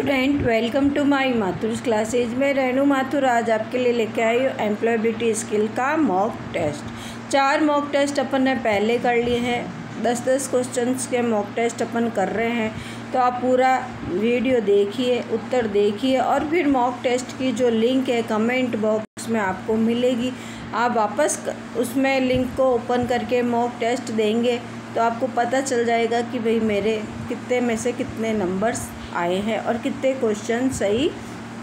Student, welcome to my Mathur's classes. मैं रेनू माथुर आज आपके लिए लेके आई हूँ एम्प्लॉयबिलिटी स्किल का मॉक टेस्ट। 4 मॉक टेस्ट अपन ने पहले कर लिए हैं। 10-10 क्वेश्चंस के मॉक टेस्ट अपन कर रहे हैं, तो आप पूरा वीडियो देखिए, उत्तर देखिए और फिर मॉक टेस्ट की जो लिंक है कमेंट बॉक्स में आपको मिलेगी। आप वापस उसमें लिंक को ओपन करके मॉक टेस्ट देंगे तो आपको पता चल जाएगा कि भाई मेरे कितने में से कितने नंबर्स आए हैं और कितने क्वेश्चन सही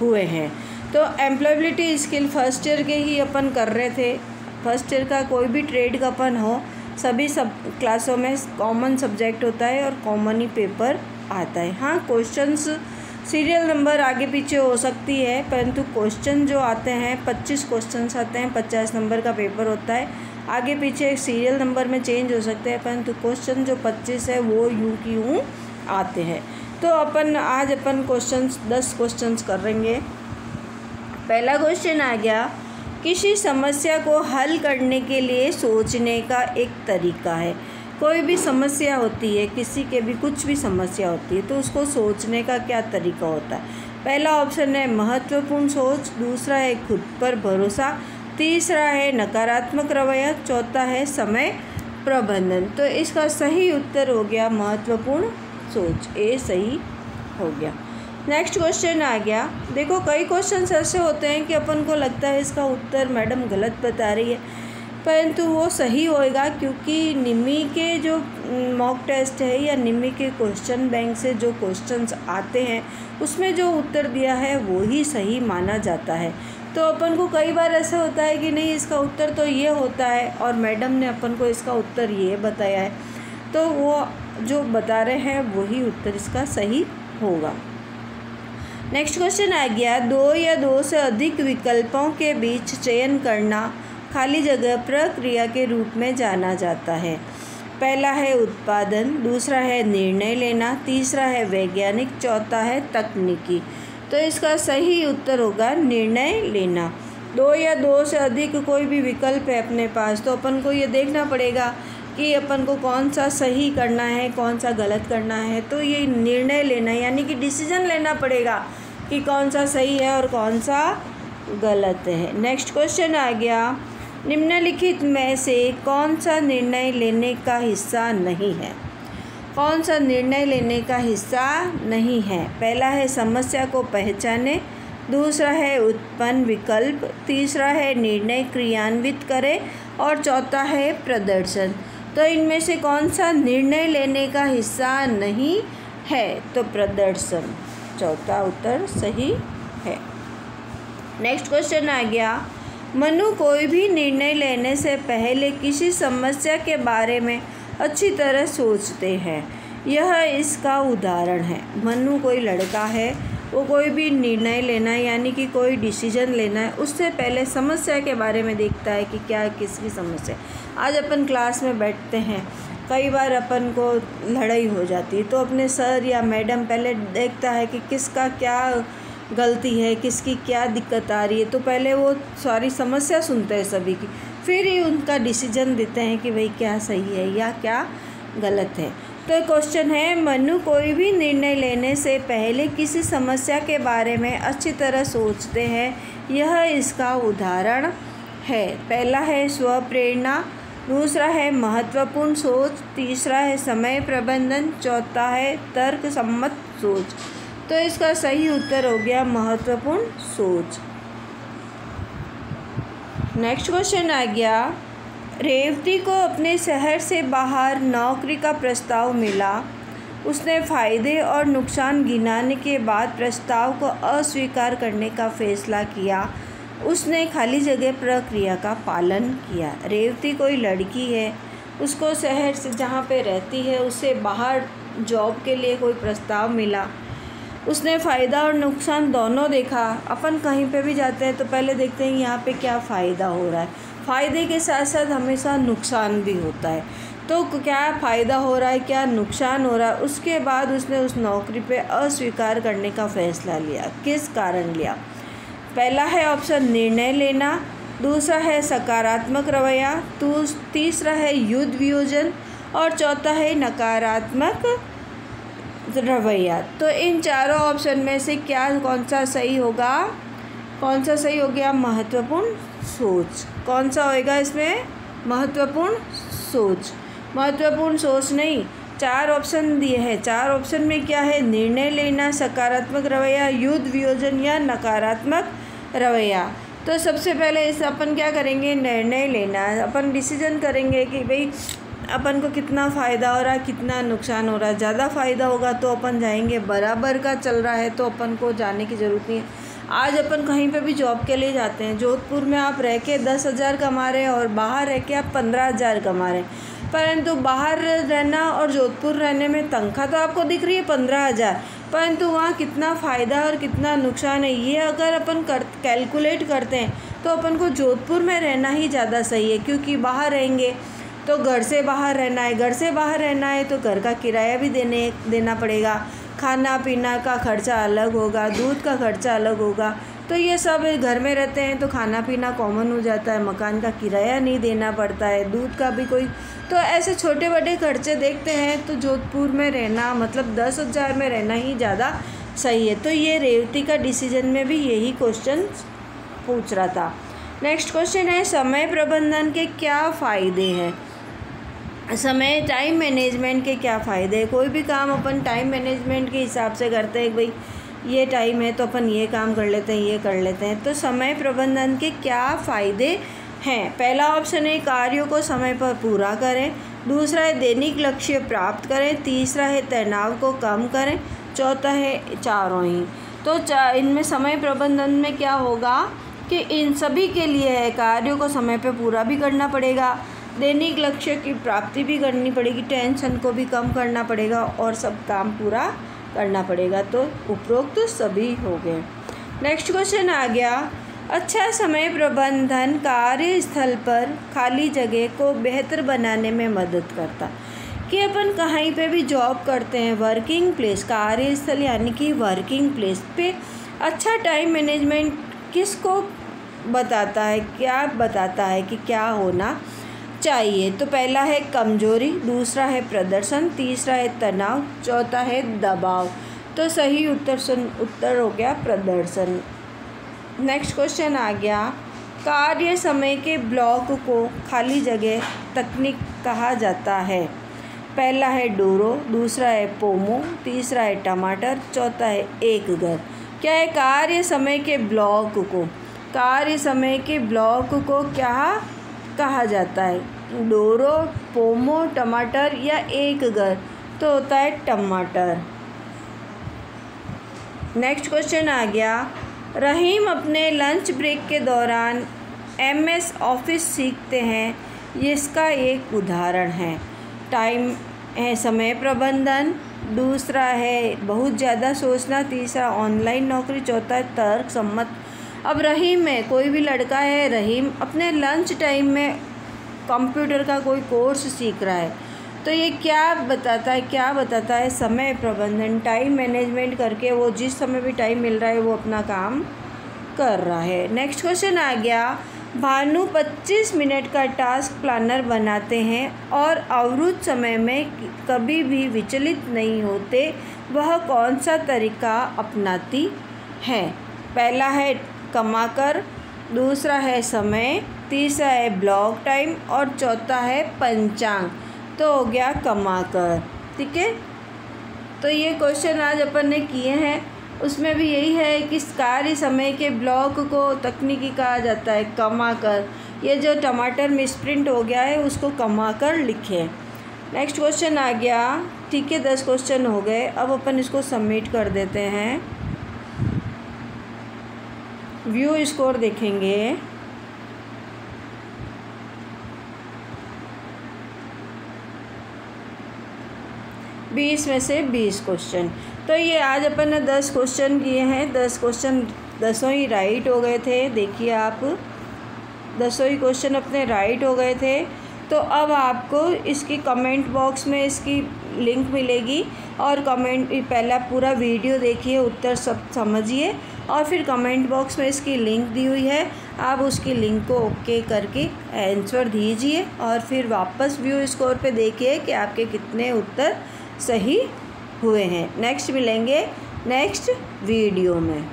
हुए हैं। तो एम्प्लॉयबिलिटी स्किल फर्स्ट ईयर के ही अपन कर रहे थे। फर्स्ट ईयर का कोई भी ट्रेड का अपन हो, सभी सब क्लासों में कॉमन सब्जेक्ट होता है और कॉमन ही पेपर आता है। हाँ, क्वेश्चंस सीरियल नंबर आगे पीछे हो सकती है, परंतु क्वेश्चन जो आते हैं 25 क्वेश्चंस आते हैं, 50 नंबर का पेपर होता है। आगे पीछे सीरियल नंबर में चेंज हो सकते हैं, परंतु क्वेश्चन जो 25 है वो यूँ की यूँ आते हैं। तो आज अपन 10 क्वेश्चंस करेंगे। पहला क्वेश्चन आ गया, किसी समस्या को हल करने के लिए सोचने का एक तरीका है। कोई भी समस्या होती है, किसी के भी कुछ भी समस्या होती है, तो उसको सोचने का क्या तरीका होता है। पहला ऑप्शन है महत्वपूर्ण सोच, दूसरा है खुद पर भरोसा, तीसरा है नकारात्मक रवैया, चौथा है समय प्रबंधन। तो इसका सही उत्तर हो गया महत्वपूर्ण सोच, ए सही हो गया। नेक्स्ट क्वेश्चन आ गया। देखो, कई क्वेश्चन ऐसे होते हैं कि अपन को लगता है इसका उत्तर मैडम गलत बता रही है, परंतु वो सही होएगा, क्योंकि निमी के जो मॉक टेस्ट है या निमी के क्वेश्चन बैंक से जो क्वेश्चंस आते हैं उसमें जो उत्तर दिया है वो ही सही माना जाता है। तो अपन को कई बार ऐसा होता है कि नहीं, इसका उत्तर तो ये होता है और मैडम ने अपन को इसका उत्तर ये बताया है, तो वो जो बता रहे हैं वही उत्तर इसका सही होगा। नेक्स्ट क्वेश्चन आ गया, 2 या 2 से अधिक विकल्पों के बीच चयन करना खाली जगह प्रक्रिया के रूप में जाना जाता है। पहला है उत्पादन, दूसरा है निर्णय लेना, तीसरा है वैज्ञानिक, चौथा है तकनीकी। तो इसका सही उत्तर होगा निर्णय लेना। 2 या 2 से अधिक कोई भी विकल्प है अपने पास, तो अपन को ये देखना पड़ेगा कि अपन को कौन सा सही करना है, कौन सा गलत करना है। तो ये निर्णय लेना यानी कि डिसीजन लेना पड़ेगा कि कौन सा सही है और कौन सा गलत है। नेक्स्ट क्वेश्चन आ गया, निम्नलिखित में से कौन सा निर्णय लेने का हिस्सा नहीं है। कौन सा निर्णय लेने का हिस्सा नहीं है। पहला है समस्या को पहचाने, दूसरा है उत्पन्न विकल्प, तीसरा है निर्णय क्रियान्वित करें और चौथा है प्रदर्शन। तो इनमें से कौन सा निर्णय लेने का हिस्सा नहीं है, तो प्रदर्शन, चौथा उत्तर सही है। नेक्स्ट क्वेश्चन आ गया, मनु कोई भी निर्णय लेने से पहले किसी समस्या के बारे में अच्छी तरह सोचते हैं। यह इसका उदाहरण है। मनु कोई लड़का है, वो कोई भी निर्णय लेना है यानी कि कोई डिसीजन लेना है, उससे पहले समस्या के बारे में देखता है कि क्या किसकी समस्या। आज अपन क्लास में बैठते हैं, कई बार अपन को लड़ाई हो जाती है, तो अपने सर या मैडम पहले देखता है कि किसका क्या गलती है, किसकी क्या दिक्कत आ रही है। तो पहले वो सारी समस्या सुनते हैं सभी की, फिर ही उनका डिसीजन देते हैं कि भाई क्या सही है या क्या गलत है। तो क्वेश्चन है, मनु कोई भी निर्णय लेने से पहले किसी समस्या के बारे में अच्छी तरह सोचते हैं। यह इसका उदाहरण है। पहला है स्वप्रेरणा, दूसरा है महत्वपूर्ण सोच, तीसरा है समय प्रबंधन, चौथा है तर्क सम्मत सोच। तो इसका सही उत्तर हो गया महत्वपूर्ण सोच। नेक्स्ट क्वेश्चन आ गया, रेवती को अपने शहर से बाहर नौकरी का प्रस्ताव मिला। उसने फ़ायदे और नुकसान गिनाने के बाद प्रस्ताव को अस्वीकार करने का फैसला किया। उसने खाली जगह प्रक्रिया का पालन किया। रेवती कोई लड़की है, उसको शहर से जहाँ पे रहती है उससे बाहर जॉब के लिए कोई प्रस्ताव मिला। उसने फ़ायदा और नुकसान दोनों देखा। अपन कहीं पे भी जाते हैं तो पहले देखते हैं यहाँ पे क्या फ़ायदा हो रहा है, फ़ायदे के साथ साथ हमेशा नुकसान भी होता है। तो क्या फ़ायदा हो रहा है, क्या नुकसान हो रहा है, उसके बाद उसने उस नौकरी पे अस्वीकार करने का फ़ैसला लिया। किस कारण लिया? पहला है ऑप्शन निर्णय लेना, दूसरा है सकारात्मक रवैया, तीसरा है युद्ध वियोजन और चौथा है नकारात्मक रवैया। तो इन चारों ऑप्शन में से क्या कौन सा सही होगा? कौन सा सही हो गया? महत्वपूर्ण सोच। कौन सा होएगा इसमें? महत्वपूर्ण सोच। महत्वपूर्ण सोच नहीं, 4 ऑप्शन दिए हैं। 4 ऑप्शन में क्या है? निर्णय लेना, सकारात्मक रवैया, युद्ध वियोजन या नकारात्मक रवैया। तो सबसे पहले इस अपन क्या करेंगे? निर्णय लेना। अपन डिसीजन करेंगे कि भाई अपन को कितना फ़ायदा हो रहा है, कितना नुकसान हो रहा है। ज़्यादा फ़ायदा होगा तो अपन जाएंगे, बराबर का चल रहा है तो अपन को जाने की ज़रूरत नहीं है। आज अपन कहीं पे भी जॉब के लिए जाते हैं, जोधपुर में आप रह के 10,000 कमा रहे हैं और बाहर रह के आप 15,000 कमा रहे हैं, परंतु बाहर रहना और जोधपुर रहने में तनख्वाह तो आपको दिख रही है 15,000, परंतु वहाँ कितना फ़ायदा और कितना नुकसान है ये अगर अपन कैलकुलेट करते हैं तो अपन को जोधपुर में रहना ही ज़्यादा सही है। क्योंकि बाहर रहेंगे तो घर से बाहर रहना है, घर से बाहर रहना है तो घर का किराया भी देना पड़ेगा, खाना पीना का खर्चा अलग होगा, दूध का खर्चा अलग होगा। तो ये सब घर में रहते हैं तो खाना पीना कॉमन हो जाता है, मकान का किराया नहीं देना पड़ता है, दूध का भी कोई। तो ऐसे छोटे बड़े खर्चे देखते हैं तो जोधपुर में रहना मतलब 10,000 में रहना ही ज़्यादा सही है। तो ये रेवती का डिसीजन में भी यही क्वेश्चन पूछ रहा था। नेक्स्ट क्वेश्चन है, समय प्रबंधन के क्या फ़ायदे हैं? समय टाइम मैनेजमेंट के क्या फ़ायदे हैं? कोई भी काम अपन टाइम मैनेजमेंट के हिसाब से करते हैं, भाई ये टाइम है तो अपन ये काम कर लेते हैं, ये कर लेते हैं। तो समय प्रबंधन के क्या फ़ायदे हैं? पहला ऑप्शन है कार्यों को समय पर पूरा करें, दूसरा है दैनिक लक्ष्य प्राप्त करें, तीसरा है तनाव को कम करें, चौथा है चारों ही। तो इनमें समय प्रबंधन में क्या होगा कि इन सभी के लिए है, कार्यों को समय पर पूरा भी करना पड़ेगा, दैनिक लक्ष्य की प्राप्ति भी करनी पड़ेगी, टेंशन को भी कम करना पड़ेगा और सब काम पूरा करना पड़ेगा। तो उपरोक्त तो सभी हो गए। नेक्स्ट क्वेश्चन आ गया, अच्छा समय प्रबंधन कार्यस्थल पर खाली जगह को बेहतर बनाने में मदद करता। कि अपन कहीं पे भी जॉब करते हैं, वर्किंग प्लेस, कार्यस्थल यानी कि वर्किंग प्लेस पे अच्छा टाइम मैनेजमेंट किसको बताता है, क्या बताता है कि क्या होना चाहिए? तो पहला है कमजोरी, दूसरा है प्रदर्शन, तीसरा है तनाव, चौथा है दबाव। तो सही उत्तर हो गया प्रदर्शन। नेक्स्ट क्वेश्चन आ गया, कार्य समय के ब्लॉक को खाली जगह तकनीक कहा जाता है। पहला है डोरो, दूसरा है पोमो, तीसरा है टमाटर, चौथा है एक घर। क्या है? कार्य समय के ब्लॉक को, कार्य समय के ब्लॉक को क्या कहा जाता है? डोरो, पोमो, टमाटर या एक घर? तो होता है टमाटर। नेक्स्ट क्वेश्चन आ गया, रहीम अपने लंच ब्रेक के दौरान MS ऑफिस सीखते हैं, इसका एक उदाहरण है। टाइम है समय प्रबंधन, दूसरा है बहुत ज़्यादा सोचना, तीसरा ऑनलाइन नौकरी, चौथा है तर्क सम्मत। अब रहीम है, कोई भी लड़का है, रहीम अपने लंच टाइम में कंप्यूटर का कोई कोर्स सीख रहा है। तो ये क्या बताता है? क्या बताता है? समय प्रबंधन, टाइम मैनेजमेंट करके वो जिस समय भी टाइम मिल रहा है वो अपना काम कर रहा है। नेक्स्ट क्वेश्चन आ गया, भानु 25 मिनट का टास्क प्लानर बनाते हैं और अवरुद्ध समय में कभी भी विचलित नहीं होते, वह कौन सा तरीका अपनाती है? पहला है कमाकर, दूसरा है समय, तीसरा है ब्लॉक टाइम और चौथा है पंचांग। तो हो गया कमाकर। ठीक है, तो ये क्वेश्चन आज अपन ने किए हैं, उसमें भी यही है कि कार्य समय के ब्लॉक को तकनीकी कहा जाता है कमाकर। ये जो टमाटर मिसप्रिंट हो गया है उसको कमाकर लिखें। नेक्स्ट क्वेश्चन आ गया। ठीक है, 10 क्वेश्चन हो गए, अब अपन इसको सबमिट कर देते हैं। व्यू स्कोर देखेंगे। बीस में से 20 क्वेश्चन। तो ये आज अपन ने 10 क्वेश्चन किए हैं। 10 क्वेश्चन 10 ही राइट हो गए थे। देखिए आप 10 ही क्वेश्चन अपने राइट हो गए थे। तो अब आपको इसकी कमेंट बॉक्स में इसकी लिंक मिलेगी और कमेंट पहला पूरा वीडियो देखिए, उत्तर सब समझिए और फिर कमेंट बॉक्स में इसकी लिंक दी हुई है, आप उसकी लिंक को ओके करके आंसर दीजिए और फिर वापस व्यू स्कोर पे देखिए कि आपके कितने उत्तर सही हुए हैं। नेक्स्ट मिलेंगे नेक्स्ट वीडियो में।